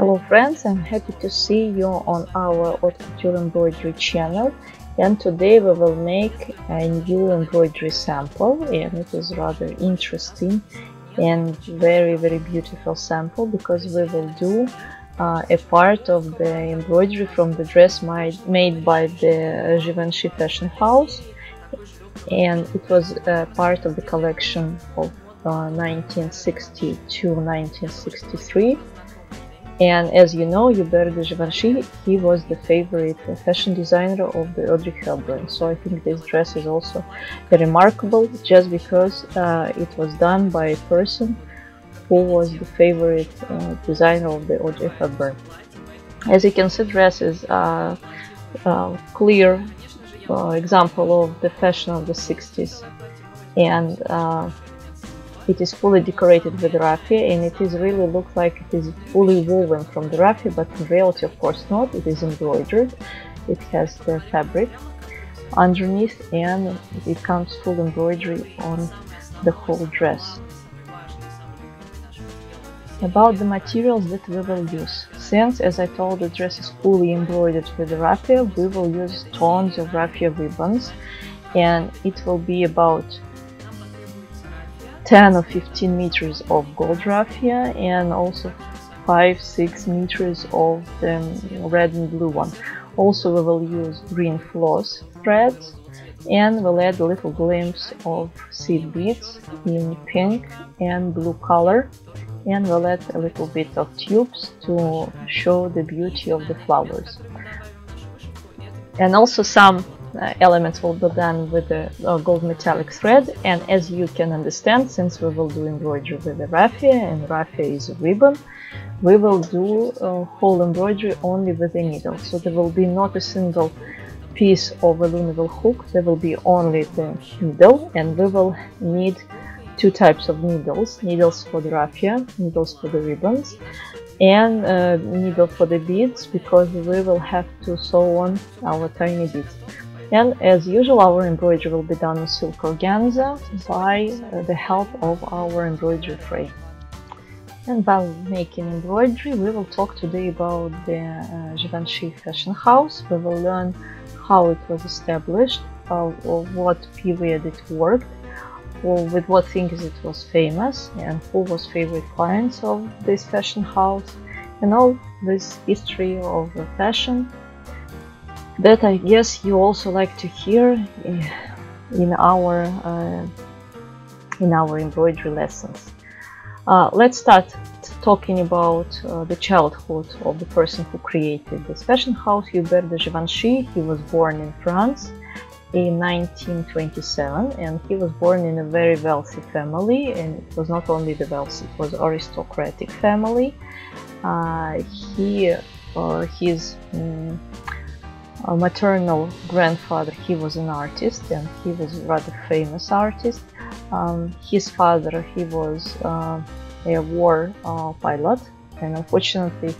Hello friends, I'm happy to see you on our haute couture embroidery channel, and today we will make a new embroidery sample, and it is rather interesting and very beautiful sample because we will do a part of the embroidery from the dress made by the Givenchy fashion house, and it was part of the collection of 1960 to 1963. And as you know, Givenchy, he was the favorite fashion designer of the Audrey Hepburn. So I think this dress is also remarkable just because it was done by a person who was the favorite designer of the Audrey Hepburn. As you can see, dress is a clear example of the fashion of the 60s, and it is fully decorated with raffia, and it is really looks like it is fully woven from the raffia, but in reality of course not. It is embroidered. It has the fabric underneath, and it comes full embroidery on the whole dress. About the materials that we will use. Since, as I told, the dress is fully embroidered with the raffia, we will use tons of raffia ribbons, and it will be about 10 or 15 meters of gold raffia, and also 5-6 meters of the red and blue one. Also we will use green floss threads, and we'll add a little glimpse of seed beads in pink and blue color, and we'll add a little bit of tubes to show the beauty of the flowers. And also some elements will be done with the gold metallic thread, and as you can understand, since we will do embroidery with the raffia, and raffia is a ribbon, we will do whole embroidery only with the needle. So there will be not a single piece of a loom hook, there will be only the needle, and we will need two types of needles: needles for the raffia, needles for the ribbons, and needle for the beads, because we will have to sew on our tiny beads. And as usual, our embroidery will be done on silk organza by the help of our embroidery frame. And while making embroidery, we will talk today about the Givenchy fashion house. We will learn how it was established, what period it worked, with what things it was famous, and who was favorite clients of this fashion house, and all this history of fashion that I guess you also like to hear in our embroidery lessons. Let's start talking about the childhood of the person who created this fashion house, Hubert de Givenchy. He was born in France in 1927, and he was born in a very wealthy family, and it was not only the wealthy, it was aristocratic family. His maternal grandfather, he was an artist, and he was a rather famous artist. His father, he was a war pilot, and unfortunately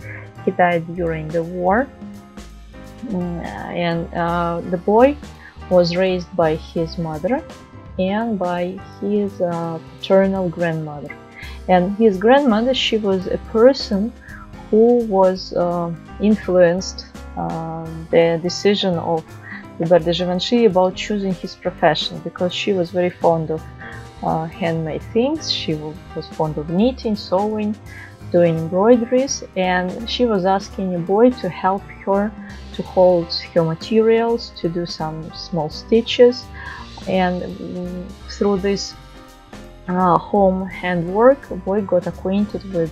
he died during the war. And the boy was raised by his mother and by his paternal grandmother. And his grandmother, she was a person who was influenced the decision of Hubert de Givenchy about choosing his profession, because she was very fond of handmade things. She was fond of knitting, sewing, doing embroideries, and she was asking a boy to help her to hold her materials, to do some small stitches. And through this home handwork, the boy got acquainted with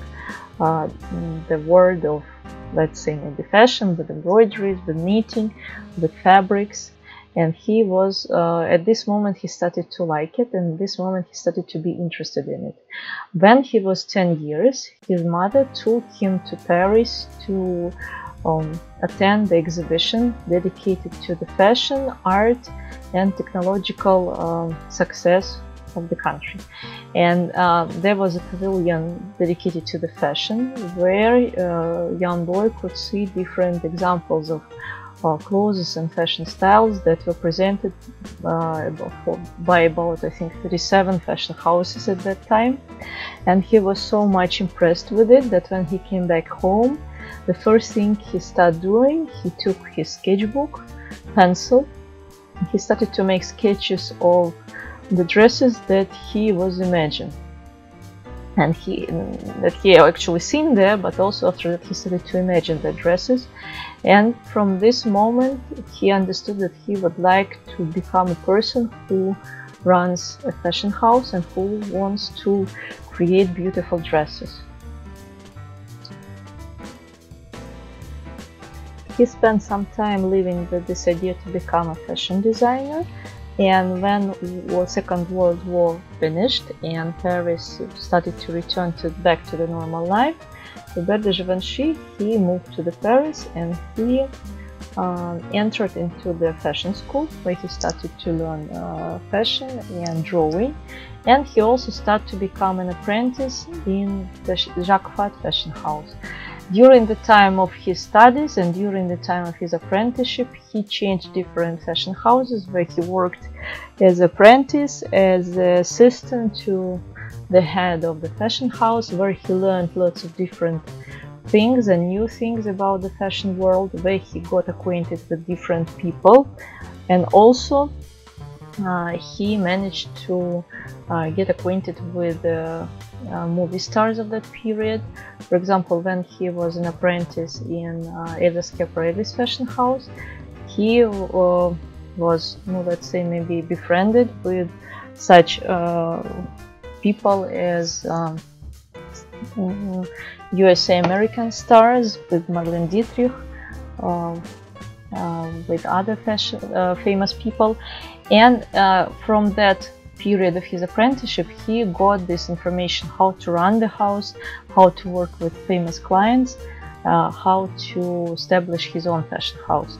the world of, let's say, the fashion, with embroideries, with knitting, with fabrics. And he was, at this moment, he started to like it, and at this moment he started to be interested in it. When he was 10 years, his mother took him to Paris to attend the exhibition dedicated to the fashion, art, and technological success of the country. And there was a pavilion dedicated to the fashion, where a young boy could see different examples of clothes and fashion styles that were presented by about, I think, 37 fashion houses at that time. And he was so much impressed with it that when he came back home, the first thing he started doing, he took his sketchbook, pencil, he started to make sketches of the dresses that he was imagining, and he actually seen there, but also after that he started to imagine the dresses. And from this moment he understood that he would like to become a person who runs a fashion house and who wants to create beautiful dresses. He spent some time living with this idea to become a fashion designer, and when the Second World War finished and Paris started to return back to the normal life, Hubert de Givenchy, he moved to the Paris and he entered into the fashion school, where he started to learn fashion and drawing, and he also started to become an apprentice in the Jacques Fat fashion house. During the time of his studies and during the time of his apprenticeship, he changed different fashion houses where he worked as apprentice, as assistant to the head of the fashion house, where he learned lots of different things and new things about the fashion world, where he got acquainted with different people, and also he managed to get acquainted with movie stars of that period. For example, when he was an apprentice in Eva Schiaparelli's fashion house, he was, let's say, maybe befriended with such people as USA American stars, with Marlene Dietrich, with other fashion famous people. And from that period of his apprenticeship, he got this information: how to run the house, how to work with famous clients, how to establish his own fashion house.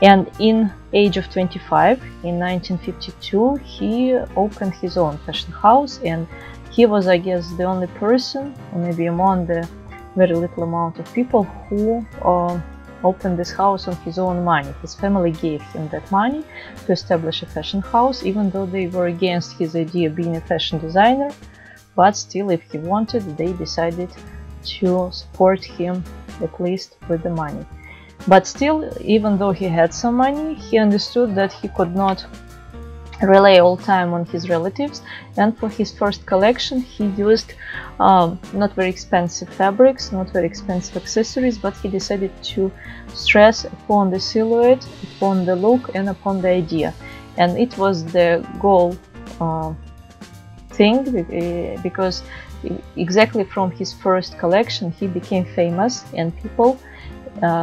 And in age of 25, in 1952, he opened his own fashion house, and he was, I guess, the only person, or maybe among the very little amount of people, who opened this house on his own money. His family gave him that money to establish a fashion house, even though they were against his idea of being a fashion designer. But still, if he wanted, they decided to support him, at least with the money. But still, even though he had some money, he understood that he could not rely all time on his relatives, and for his first collection he used not very expensive fabrics, not very expensive accessories, but he decided to stress upon the silhouette, upon the look, and upon the idea. And it was the goal thing, because exactly from his first collection he became famous, and people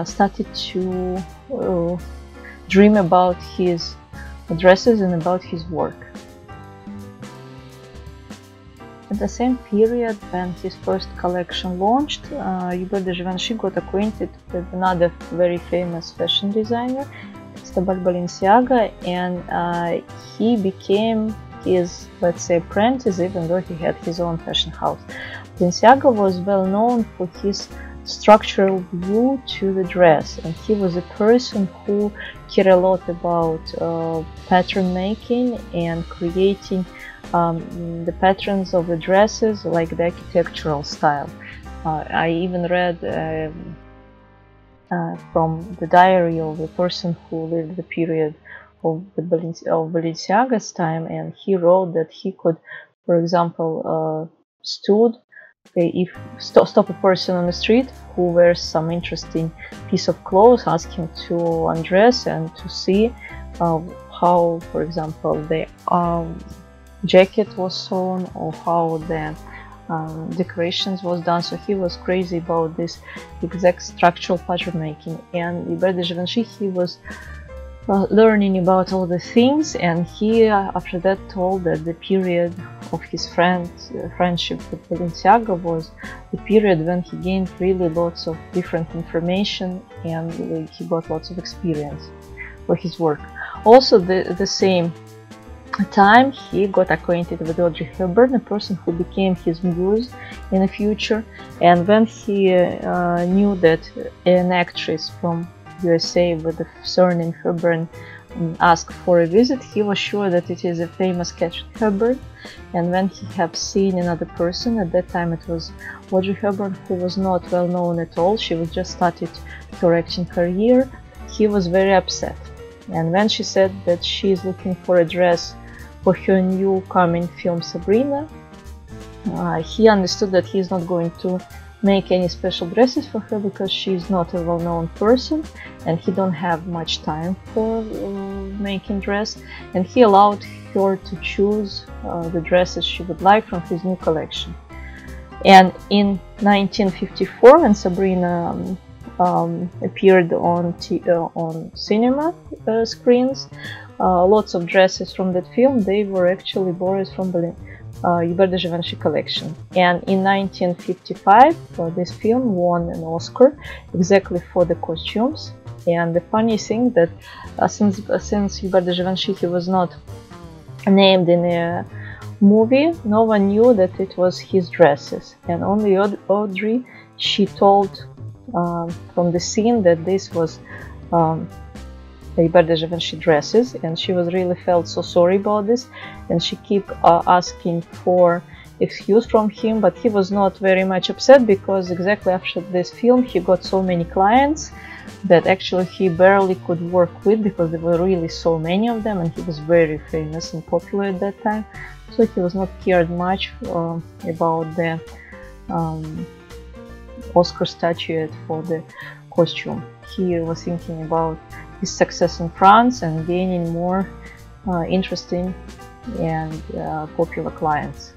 started to dream about his dresses and about his work. At the same period, when his first collection launched, Hubert de Givenchy got acquainted with another very famous fashion designer, Cristobal Balenciaga, and he became his, let's say, apprentice, even though he had his own fashion house. Balenciaga was well known for his structural view to the dress, and he was a person who cared a lot about pattern making and creating the patterns of the dresses, like the architectural style. I even read from the diary of the person who lived the period of Balenciaga's time, and he wrote that he could, for example, stop a person on the street who wears some interesting piece of clothes, ask him to undress and to see how, for example, the jacket was sewn, or how the decorations was done. So he was crazy about this exact structural pattern making. And Hubert de Givenchy, he was learning about all the things, and he after that told that the period of his friendship with Balenciaga was the period when he gained really lots of different information, and he got lots of experience for his work. Also, the same time, he got acquainted with Audrey Hepburn, a person who became his muse in the future. And when he knew that an actress from USA with the surname Hepburn asked for a visit, he was sure that it is a famous Katharine Hepburn, and when he had seen another person, at that time it was Audrey Hepburn, who was not well known at all, she was just started her acting career, he was very upset. And when she said that she is looking for a dress for her new coming film Sabrina, he understood that he is not going to make any special dresses for her because she is not a well-known person and he don't have much time for making dress, and he allowed her to choose the dresses she would like from his new collection. And in 1954, when Sabrina appeared on cinema screens, lots of dresses from that film, they were actually borrowed from Hubert de Givenchy collection. And in 1955, this film won an Oscar exactly for the costumes. And the funny thing that since Hubert de Givenchy he was not named in a movie, no one knew that it was his dresses. And only Audrey, she told from the scene that this was Hubert de Givenchy dresses, and she was really felt so sorry about this, and she kept asking for excuse from him, but he was not very much upset because exactly after this film he got so many clients that actually he barely could work with because there were really so many of them, and he was very famous and popular at that time, so he was not cared much about the Oscar statuette for the costume. He was thinking about his success in France and gaining more interesting and popular clients.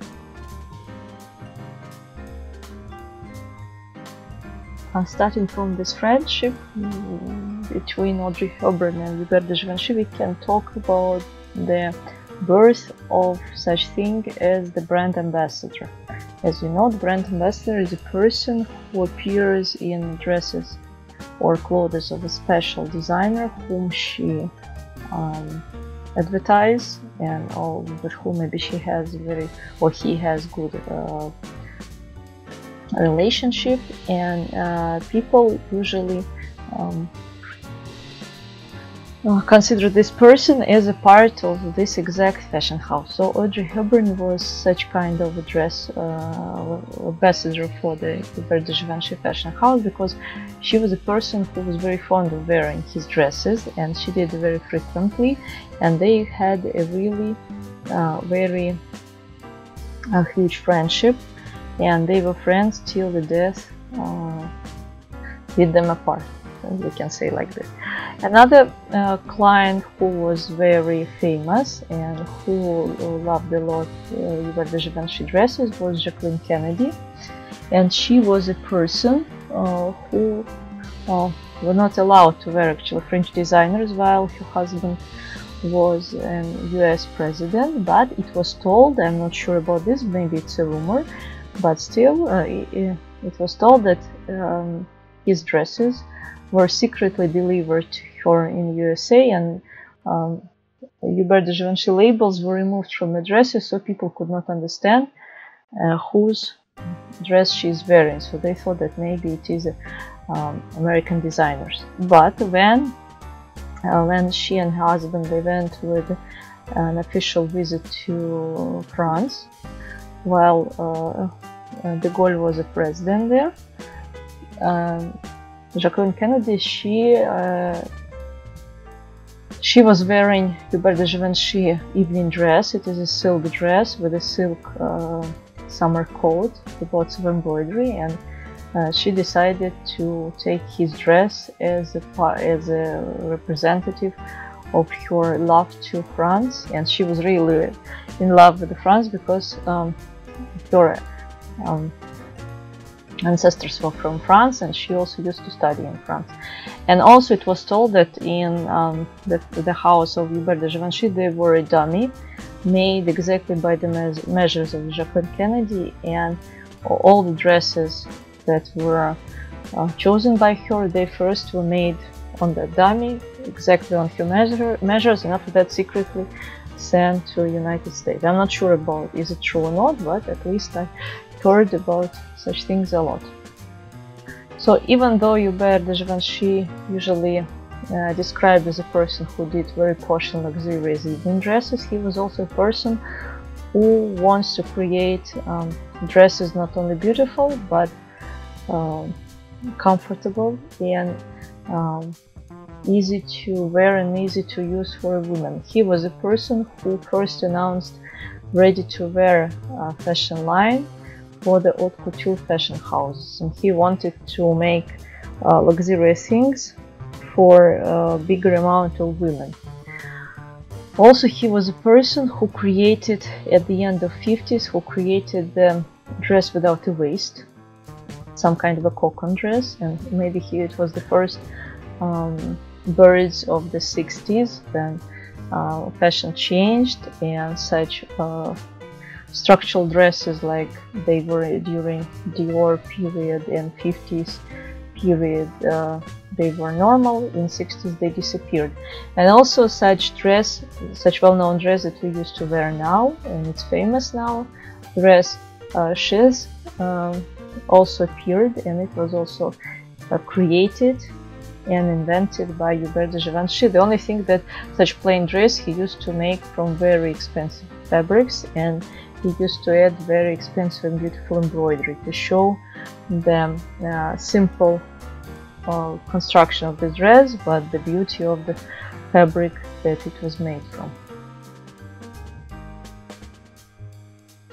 Starting from this friendship between Audrey Hepburn and Hubert de Givenchy, we can talk about the birth of such thing as the brand ambassador. As you know, the brand ambassador is a person who appears in dresses or clothes of a special designer whom she advertises, and with whom maybe she has he has good relationship, and people usually consider this person as a part of this exact fashion house. So Audrey Hepburn was such kind of a dress ambassador for the Hubert de Givenchy fashion house because she was a person who was very fond of wearing his dresses, and she did it very frequently, and they had a really very huge friendship, and they were friends till the death did them apart, we can say like this. Another client who was very famous and who loved a lot Hubert de Givenchy dresses was Jacqueline Kennedy, and she was a person who were not allowed to wear actually French designers while her husband was an US president, but it was told, I'm not sure about this, maybe it's a rumor, but still it was told that his dresses were secretly delivered to her in USA, and Hubert de Givenchy labels were removed from the dresses so people could not understand whose dress she is wearing, so they thought that maybe it is American designers. But when she and her husband they went with an official visit to France while de Gaulle was a president there, Jacqueline Kennedy, she was wearing Hubert de Givenchy evening dress. It is a silk dress with a silk summer coat with lots of embroidery, and she decided to take his dress as a representative of her love to France, and she was really in love with France because her ancestors were from France, and she also used to study in France. And also it was told that in the house of Hubert de Givenchy there were a dummy made exactly by the measures of Jacqueline Kennedy, and all the dresses that were chosen by her, they first were made on the dummy exactly on her measures, and after that secretly sent to the United States. I'm not sure about is it true or not, but at least I heard about such things a lot. So even though Hubert de Givenchy usually described as a person who did very posh and luxurious evening dresses. He was also a person who wants to create dresses not only beautiful but comfortable and easy to wear and easy to use for women. He was a person who first announced ready-to-wear fashion line for the haute couture fashion houses, and he wanted to make luxurious things for a bigger amount of women. Also, he was a person who created, at the end of 50s, who created the dress without a waist, some kind of a cocoon dress, and maybe it was the first birds of the 60s. Then fashion changed, and such structural dresses like they were during Dior period and 50s period, they were normal. In 60s they disappeared. And also such well-known dress that we used to wear now, and it's famous now, dress chaise, also appeared, and it was also created and invented by Givenchy. The only thing that such plain dress he used to make from very expensive fabrics, and he used to add very expensive and beautiful embroidery to show the simple construction of the dress, but the beauty of the fabric that it was made from.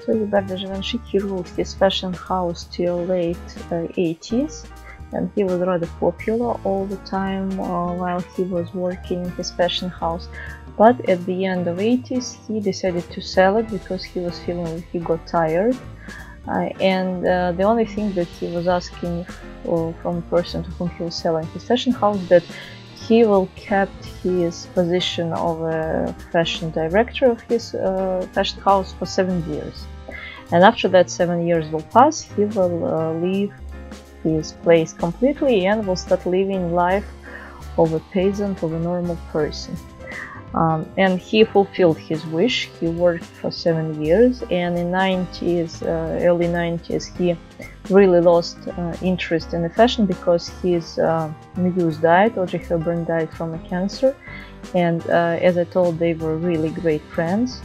So Givenchy, he ruled his fashion house till late 80s, and he was rather popular all the time while he was working in his fashion house. But at the end of 80s he decided to sell it because he was feeling like he got tired, and the only thing that he was asking from the person to whom he was selling his fashion house, that he will kept his position of a fashion director of his fashion house for 7 years, and after that 7 years will pass, he will leave his place completely and will start living life of a peasant, of a normal person. And he fulfilled his wish. He worked for 7 years, and in early 90s he really lost interest in the fashion because his muse died. Audrey Hepburn died from a cancer, and as I told, they were really great friends,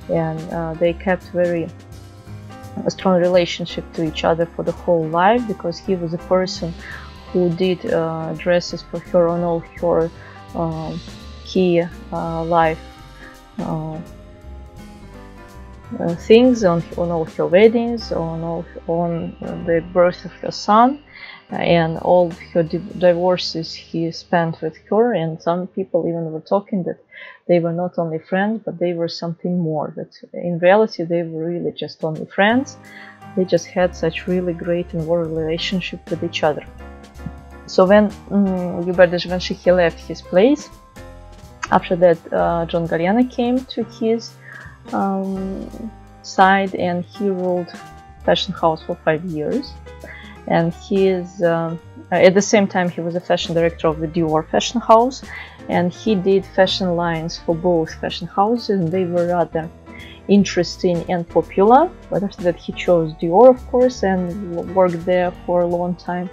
and they kept very a strong relationship to each other for the whole life, because he was a person who did dresses for her on all her key life things, on all her weddings, on the birth of her son, and all her divorces he spent with her. And some people even were talking that they were not only friends, but they were something more, that in reality they were really just only friends. They just had such really great and warm relationship with each other. So when Givenchy, he left his place, after that John Galliano came to his side, and he ruled fashion house for 5 years. And he is at the same time he was a fashion director of the Dior fashion house, and he did fashion lines for both fashion houses, and they were rather interesting and popular. But after that he chose Dior, of course, and worked there for a long time.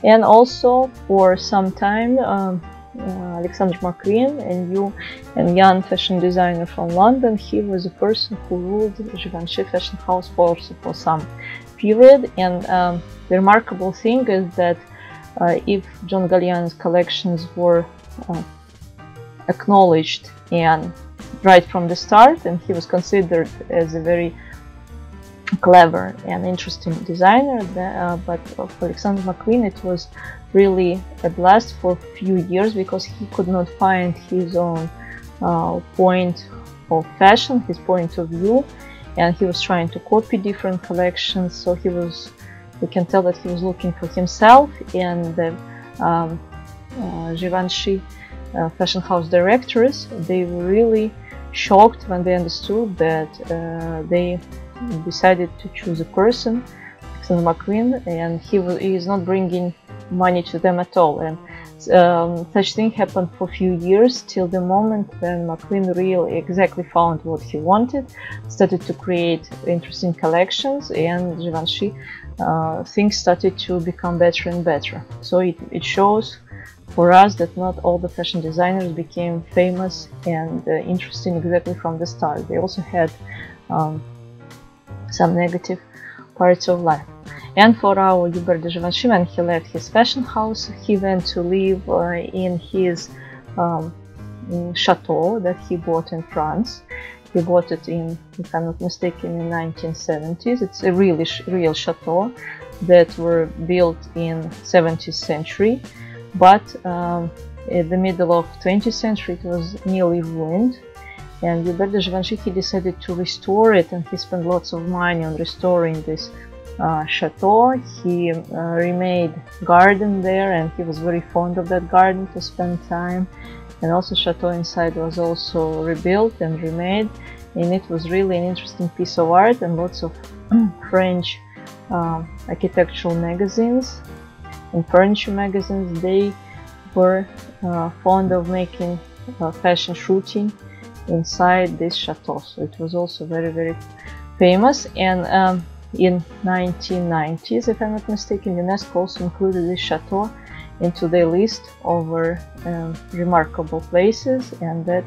And also for some time Alexander McQueen, a young fashion designer from London, he was a person who ruled Givenchy fashion house for some period. And the remarkable thing is that if John Galliano's collections were acknowledged and right from the start, and he was considered as a very clever and interesting designer, but for Alexander McQueen it was really a blast for a few years, because he could not find his own point of fashion, his point of view, and he was trying to copy different collections. So we can tell that he was looking for himself, and the Givenchy fashion house directors, they were really shocked when they understood that they decided to choose a person, Alexander McQueen, and he is not bringing money to them at all. And such thing happened for a few years, till the moment when McQueen really exactly found what he wanted, started to create interesting collections, and Givenchy things started to become better and better. So it shows for us that not all the fashion designers became famous and interesting exactly from the start. They also had some negative parts of life. And for our Hubert de Givenchy, when he left his fashion house, he went to live in his chateau that he bought in France. He bought it in, if I'm not mistaken, in 1970s. It's a really real chateau that were built in 17th century, but in the middle of 20th century it was nearly ruined. And Hubert de Givenchy, he decided to restore it, and he spent lots of money on restoring this chateau. He remade garden there, and he was very fond of that garden to spend time. And also chateau inside was also rebuilt and remade, and it was really an interesting piece of art. And lots of French architectural magazines and furniture magazines, they were fond of making fashion shooting inside this chateau. So it was also very, very famous. And in 1990s, if I'm not mistaken, UNESCO also included this chateau into their list of remarkable places, and that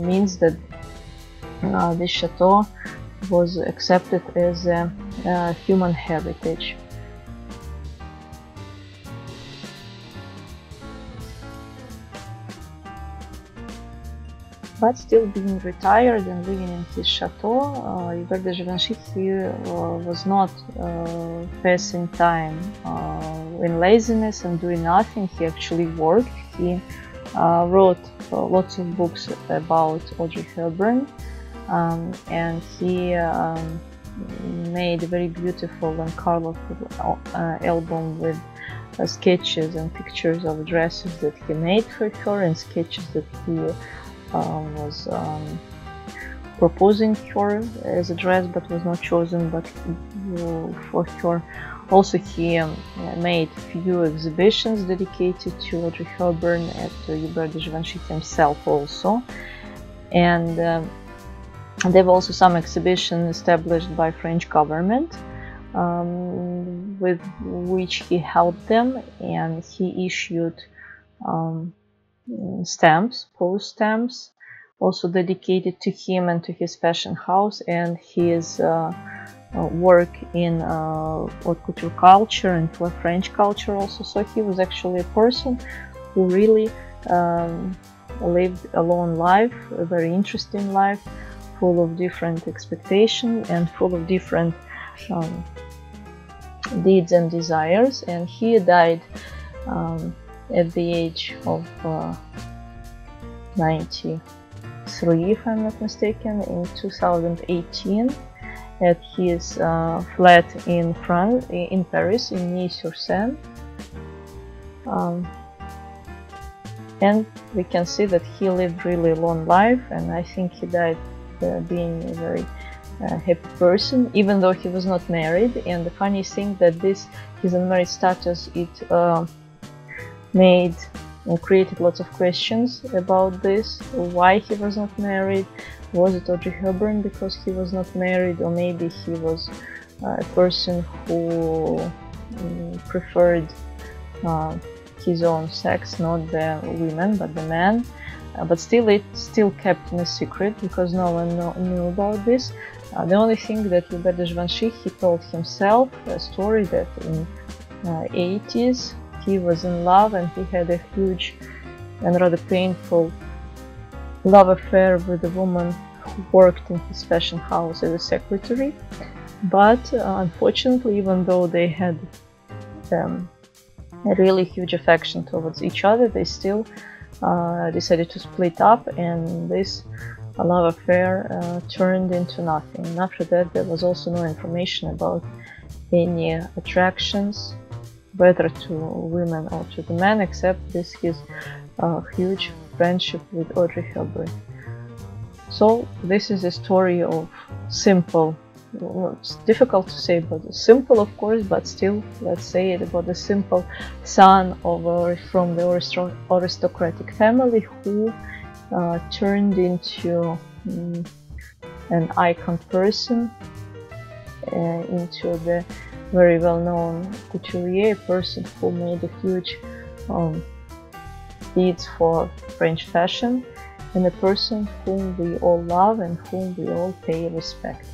means that this chateau was accepted as a human heritage. But still being retired and living in his chateau, Hubert de Givenchy, he was not passing time in laziness and doing nothing. He actually worked. He wrote lots of books about Audrey Hepburn, and he made a very beautiful and colorful album with sketches and pictures of dresses that he made for her, and sketches that he was proposing her as a dress but was not chosen but for her. Also, he made few exhibitions dedicated to Audrey Hepburn at Hubert de Givenchy himself also, and there were also some exhibitions established by French government with which he helped them, and he issued stamps, post stamps, also dedicated to him and to his fashion house and his work in haute couture culture and for French culture also. So he was actually a person who really lived a long life, a very interesting life, full of different expectations and full of different deeds and desires. And he died at the age of 93, if I'm not mistaken, in 2018 at his flat in France, in Paris, in Neuilly-sur-Seine. And we can see that he lived really a long life, and I think he died being a very happy person, even though he was not married. And the funny thing that his unmarried status, it made and created lots of questions about this. Why he was not married? Was it Audrey Hepburn because he was not married, or maybe he was a person who preferred his own sex, not the women but the men? But still, it still kept in a secret because no one knew about this. The only thing that Hubert de Givenchy, he told himself a story that in 80s he was in love and he had a huge and rather painful love affair with a woman who worked in his fashion house as a secretary. But unfortunately, even though they had a really huge affection towards each other, they still decided to split up, and this love affair turned into nothing. And after that, there was also no information about any attractions, whether to women or to the men, except his huge friendship with Audrey Hepburn. So this is a story of simple, it's difficult to say, but simple of course, but still, let's say it about the simple son from the aristocratic family who turned into an icon person, into the very well-known couturier, person who made a huge beads for French fashion, and a person whom we all love and whom we all pay respect.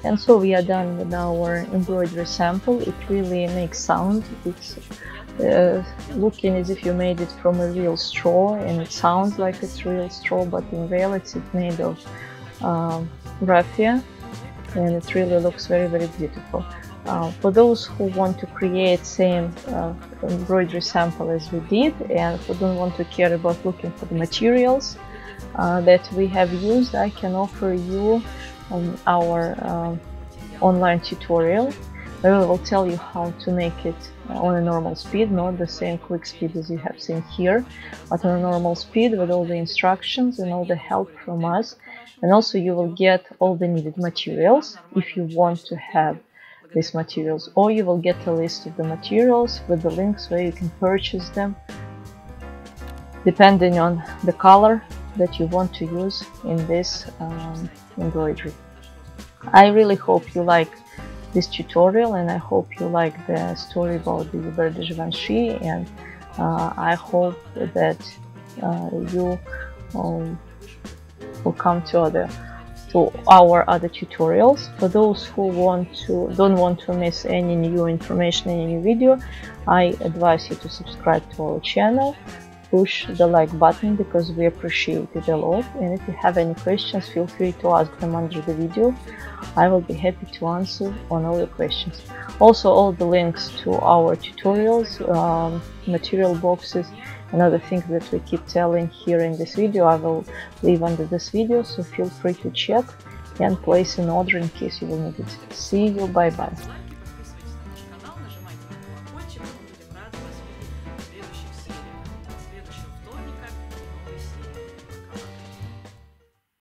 And so we are done with our embroidery sample. It really makes sound. It's looking as if you made it from a real straw, and it sounds like it's real straw, but in reality it's made of raffia, and it really looks very, very beautiful. For those who want to create same embroidery sample as we did, and who don't want to care about looking for the materials that we have used, I can offer you our online tutorial where we will tell you how to make it on a normal speed, not the same quick speed as you have seen here, but on a normal speed with all the instructions and all the help from us. And also you will get all the needed materials if you want to have these materials, or you will get a list of the materials with the links where you can purchase them depending on the color that you want to use in this embroidery. I really hope you like this tutorial, and I hope you like the story about the bird de Givenchy, and I hope that you will come to our other tutorials. For those who don't want to miss any new information, any new video, I advise you to subscribe to our channel. Push the like button because we appreciate it a lot, and if you have any questions, feel free to ask them under the video. I will be happy to answer on all your questions. Also, all the links to our tutorials, material boxes and other things that we keep telling here in this video, I will leave under this video, so feel free to check and place an order in case you will need it. See you, bye bye.